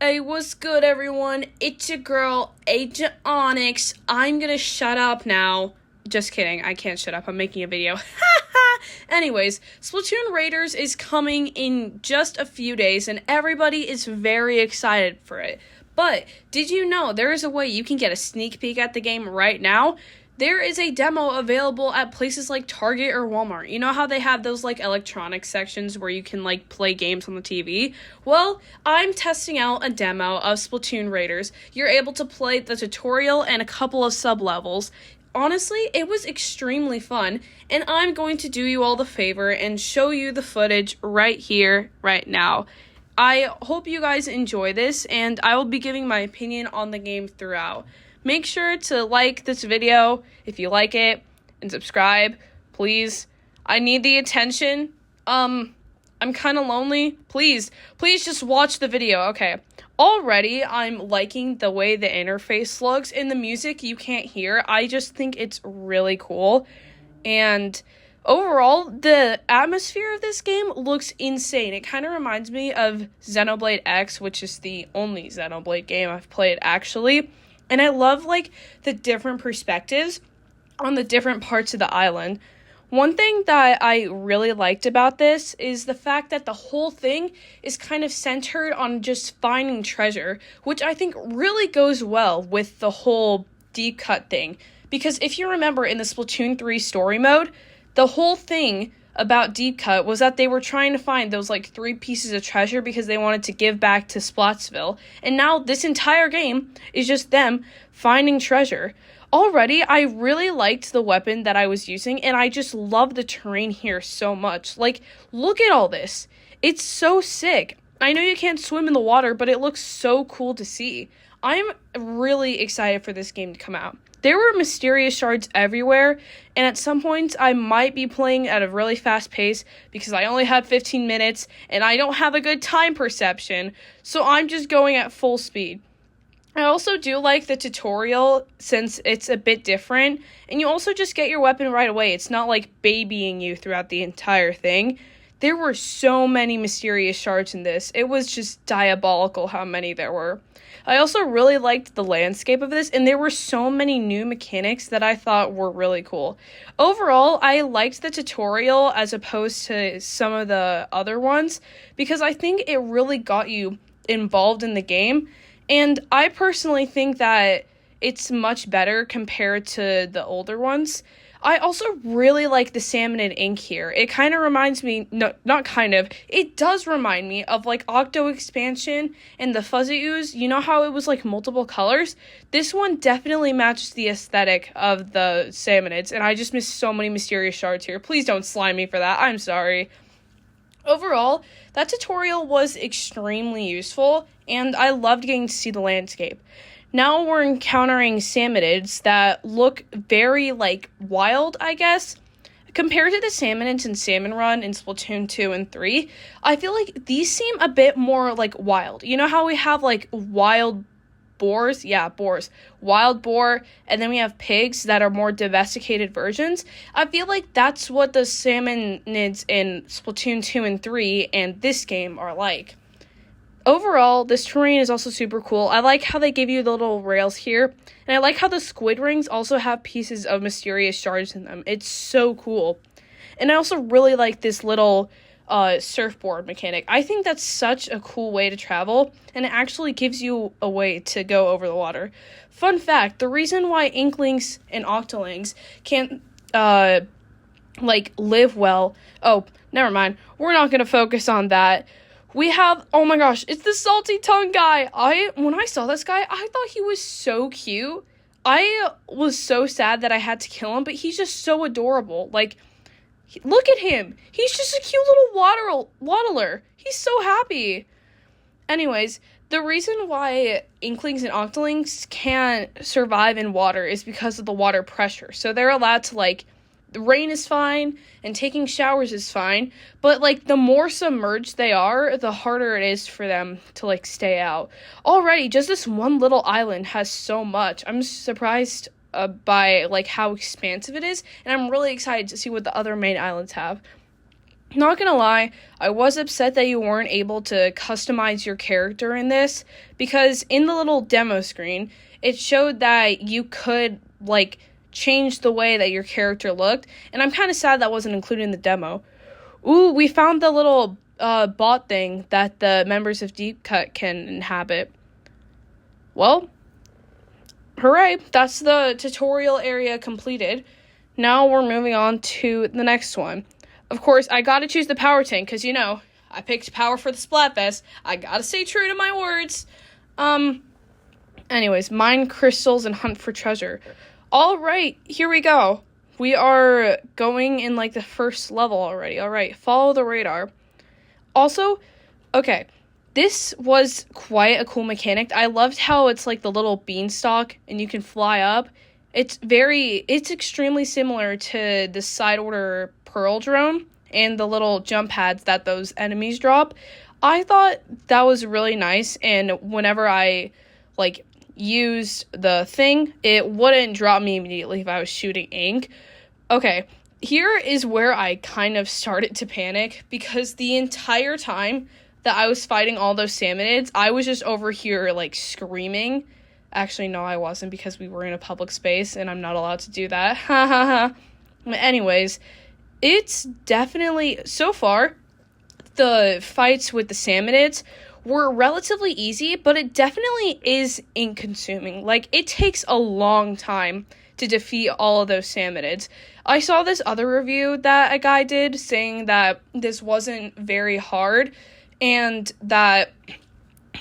Hey, what's good, everyone? It's your girl, Agent Onyx. I'm gonna shut up now. Just kidding, I can't shut up. I'm making a video. Anyways, Splatoon Raiders is coming in just a few days, and everybody is very excited for it. But did you know there is a way you can get a sneak peek at the game right now? There is a demo available at places like Target or Walmart. You know how they have those like electronic sections where you can like play games on the TV? Well, I'm testing out a demo of Splatoon Raiders. You're able to play the tutorial and a couple of sub-levels. Honestly, it was extremely fun, and I'm going to do you all the favor and show you the footage right here, right now. I hope you guys enjoy this, and I will be giving my opinion on the game throughout. Make sure to like this video if you like it, and subscribe, please. I need the attention. I'm kind of lonely. Please just watch the video. Okay. Already, I'm liking the way the interface looks. In the music, you can't hear. I just think it's really cool. And overall, the atmosphere of this game looks insane. It kind of reminds me of Xenoblade X, which is the only Xenoblade game I've played, actually. And I love, like, the different perspectives on the different parts of the island. One thing that I really liked about this is the fact that the whole thing is kind of centered on just finding treasure, which I think really goes well with the whole deep cut thing. Because if you remember in the Splatoon 3 story mode, the whole thing about deep cut was that they were trying to find those like 3 pieces of treasure because they wanted to give back to Splotsville. And now this entire game is just them finding treasure. Already, I really liked the weapon that I was using, and I just love the terrain here so much. Like, look at all this. It's so sick. I know you can't swim in the water, but it looks so cool to see. I'm really excited for this game to come out. There were mysterious shards everywhere, and at some points, I might be playing at a really fast pace because I only had 15 minutes, and I don't have a good time perception, so I'm just going at full speed. I also do like the tutorial since it's a bit different, and you also just get your weapon right away. It's not like babying you throughout the entire thing. There were so many mysterious shards in this. It was just diabolical how many there were. I also really liked the landscape of this, and there were so many new mechanics that I thought were really cool. Overall, I liked the tutorial as opposed to some of the other ones because I think it really got you involved in the game. And I personally think that it's much better compared to the older ones. I also really like the salmon and ink here. It kind of reminds me, no, not kind of, it does remind me of like Octo Expansion and the Fuzzy Ooze. You know how it was like multiple colors? This one definitely matches the aesthetic of the salmonids, and I just missed so many mysterious shards here. Please don't slime me for that. I'm sorry. Overall, that tutorial was extremely useful, and I loved getting to see the landscape. Now we're encountering salmonids that look very, like, wild, I guess. Compared to the salmonids in Salmon Run in Splatoon 2 and 3, I feel like these seem a bit more, like, wild. You know how we have, like, wild boars? Yeah, boars. Wild boar, and then we have pigs that are more domesticated versions. I feel like that's what the salmonids in Splatoon 2 and 3 and this game are like. Overall, this terrain is also super cool. I like how they give you the little rails here, and I like how the squid rings also have pieces of mysterious shards in them. It's so cool. And I also really like this little surfboard mechanic. I think that's such a cool way to travel, and it actually gives you a way to go over the water. Fun fact, the reason why Inklings and Octolings can't live well, oh, never mind, we're not going to focus on that. We have, oh my gosh, it's the salty tongue guy. When I saw this guy, I thought he was so cute. I was so sad that I had to kill him, but he's just so adorable. Like, look at him. He's just a cute little waddler. He's so happy. Anyways, the reason why Inklings and Octolings can't survive in water is because of the water pressure. So they're allowed to, like, the rain is fine and taking showers is fine, but like the more submerged they are, the harder it is for them to like stay out. Already, just this one little island has so much. I'm surprised by like how expansive it is, and I'm really excited to see what the other main islands have. Not gonna lie, I was upset that you weren't able to customize your character in this, because in the little demo screen, it showed that you could, like, change the way that your character looked, and I'm kind of sad that wasn't included in the demo. Ooh, we found the little bot thing that the members of Deep Cut can inhabit. Well, hooray, that's the tutorial area completed. Now we're moving on to the next one. Of course, I gotta choose the power tank, because, you know, I picked power for the Splatfest. I gotta stay true to my words. Anyways, mine crystals and hunt for treasure. Alright, here we go. We are going in, like, the first level already. Alright, follow the radar. Also, okay, this was quite a cool mechanic. I loved how it's, like, the little beanstalk, and you can fly up. It's extremely similar to the side order Pearl drone and the little jump pads that those enemies drop. I thought that was really nice, and whenever I, like, used the thing, it wouldn't drop me immediately if I was shooting ink. Okay, here is where I kind of started to panic, because the entire time that I was fighting all those salmonids, I was just over here, like, screaming. Actually, no, I wasn't, because we were in a public space, and I'm not allowed to do that. Ha ha ha. Anyways, it's definitely, so far, the fights with the salmonids were relatively easy, but it definitely is ink-consuming. Like, it takes a long time to defeat all of those salmonids. I saw this other review that a guy did saying that this wasn't very hard, and that,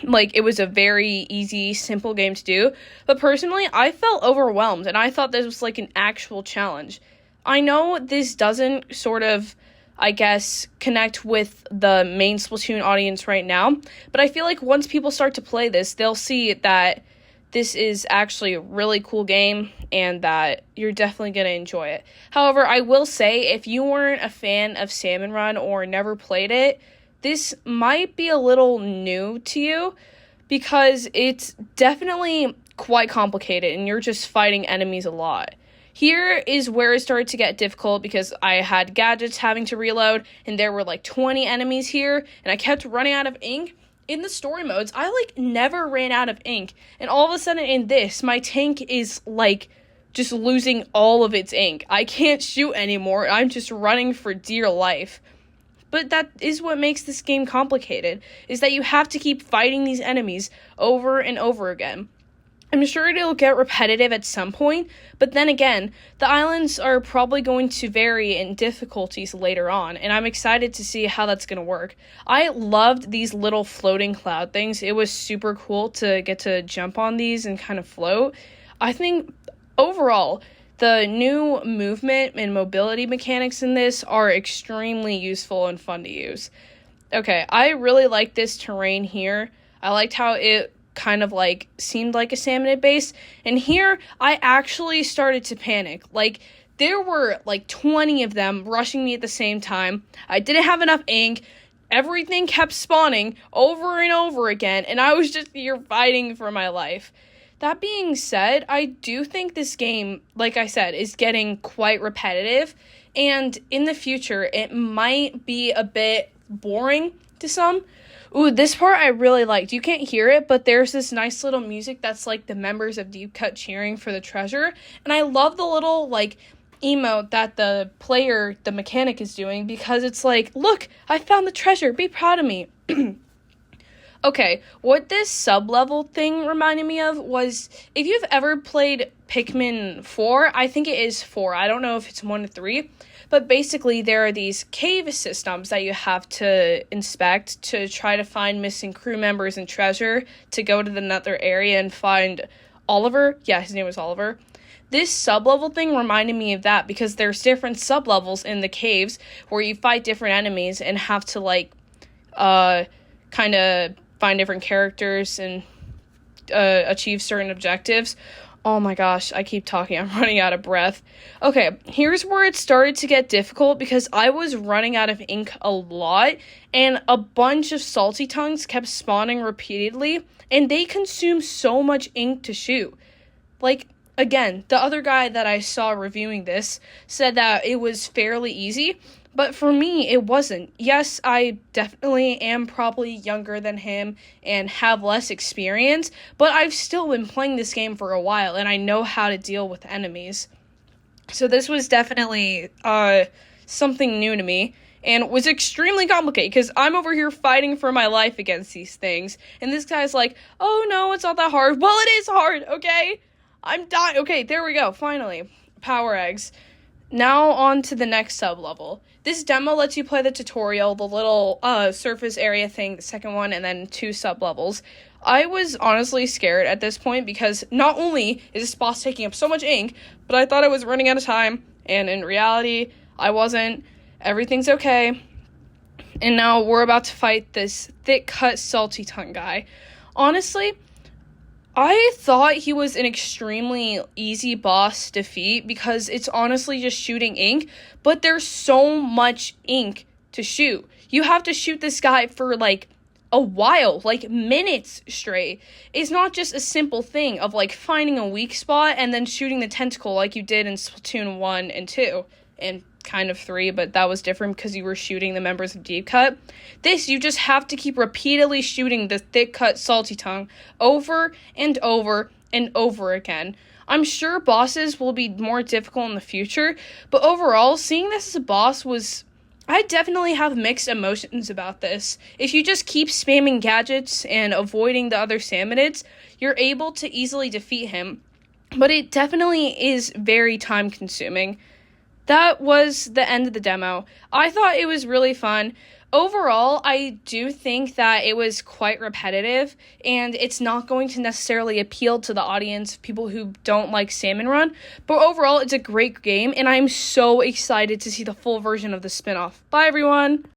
like, it was a very easy, simple game to do. But personally, I felt overwhelmed, and I thought this was, like, an actual challenge. I know this doesn't sort of, I guess, connect with the main Splatoon audience right now, but I feel like once people start to play this, they'll see that this is actually a really cool game, and that you're definitely going to enjoy it. However, I will say, if you weren't a fan of Salmon Run or never played it, this might be a little new to you, because it's definitely quite complicated, and you're just fighting enemies a lot. Here is where it started to get difficult, because I had gadgets having to reload, and there were like 20 enemies here, and I kept running out of ink. In the story modes, I like never ran out of ink, and all of a sudden in this, my tank is like just losing all of its ink. I can't shoot anymore. I'm just running for dear life. But that is what makes this game complicated, is that you have to keep fighting these enemies over and over again. I'm sure it'll get repetitive at some point, but then again, the islands are probably going to vary in difficulties later on, and I'm excited to see how that's going to work. I loved these little floating cloud things. It was super cool to get to jump on these and kind of float. I think overall, the new movement and mobility mechanics in this are extremely useful and fun to use. Okay, I really like this terrain here. I liked how it kind of like seemed like a salmonid base, and here I actually started to panic. Like, there were like 20 of them rushing me at the same time. I didn't have enough ink. Everything kept spawning over and over again, and I was just here fighting for my life. That being said, I do think this game, like I said, is getting quite repetitive, and in the future it might be a bit boring to some. Ooh, this part I really liked. You can't hear it, but there's this nice little music that's like the members of Deep Cut cheering for the treasure. And I love the little, like, emote that the player, the mechanic, is doing, because it's like, look, I found the treasure, be proud of me. Okay, what this sub-level thing reminded me of was, if you've ever played Pikmin 4, I think it is 4, I don't know if it's 1 to 3, but basically there are these cave systems that you have to inspect to try to find missing crew members and treasure to go to the nether area and find Oliver. Yeah, his name was Oliver. This sub-level thing reminded me of that, because there's different sub-levels in the caves where you fight different enemies and have to, like, kind of find different characters and achieve certain objectives. Oh my gosh, I keep talking. I'm running out of breath. Okay, here's where it started to get difficult, because I was running out of ink a lot, and a bunch of salty tongues kept spawning repeatedly, and they consume so much ink to shoot. Like, again, the other guy that I saw reviewing this said that it was fairly easy, But for me, it wasn't. Yes, I definitely am probably younger than him and have less experience, but I've still been playing this game for a while, and I know how to deal with enemies. So this was definitely something new to me, and was extremely complicated, because I'm over here fighting for my life against these things, and this guy's like, oh no, it's not that hard. Well, it is hard, okay? I'm dying. Okay, there we go, finally. Power eggs. Now on to the next sub-level. This demo lets you play the tutorial, the little surface area thing, the second one, and then 2 sub-levels. I was honestly scared at this point because not only is this boss taking up so much ink, but I thought I was running out of time, and in reality, I wasn't. Everything's okay. And now we're about to fight this thick-cut, salty tongue guy. Honestly, I thought he was an extremely easy boss to defeat because it's honestly just shooting ink, but there's so much ink to shoot. You have to shoot this guy for like a while, like minutes straight. It's not just a simple thing of like finding a weak spot and then shooting the tentacle like you did in Splatoon 1 and 2 and kind of 3, but that was different because you were shooting the members of Deep Cut. This, you just have to keep repeatedly shooting the thick cut salty tongue over and over and over again. I'm sure bosses will be more difficult in the future, but overall, seeing this as a boss was... I definitely have mixed emotions about this. If you just keep spamming gadgets and avoiding the other Salmonids, you're able to easily defeat him, but it definitely is very time consuming. That was the end of the demo. I thought it was really fun. Overall, I do think that it was quite repetitive, and it's not going to necessarily appeal to the audience, people who don't like Salmon Run, but overall, it's a great game, and I'm so excited to see the full version of the spin-off. Bye, everyone!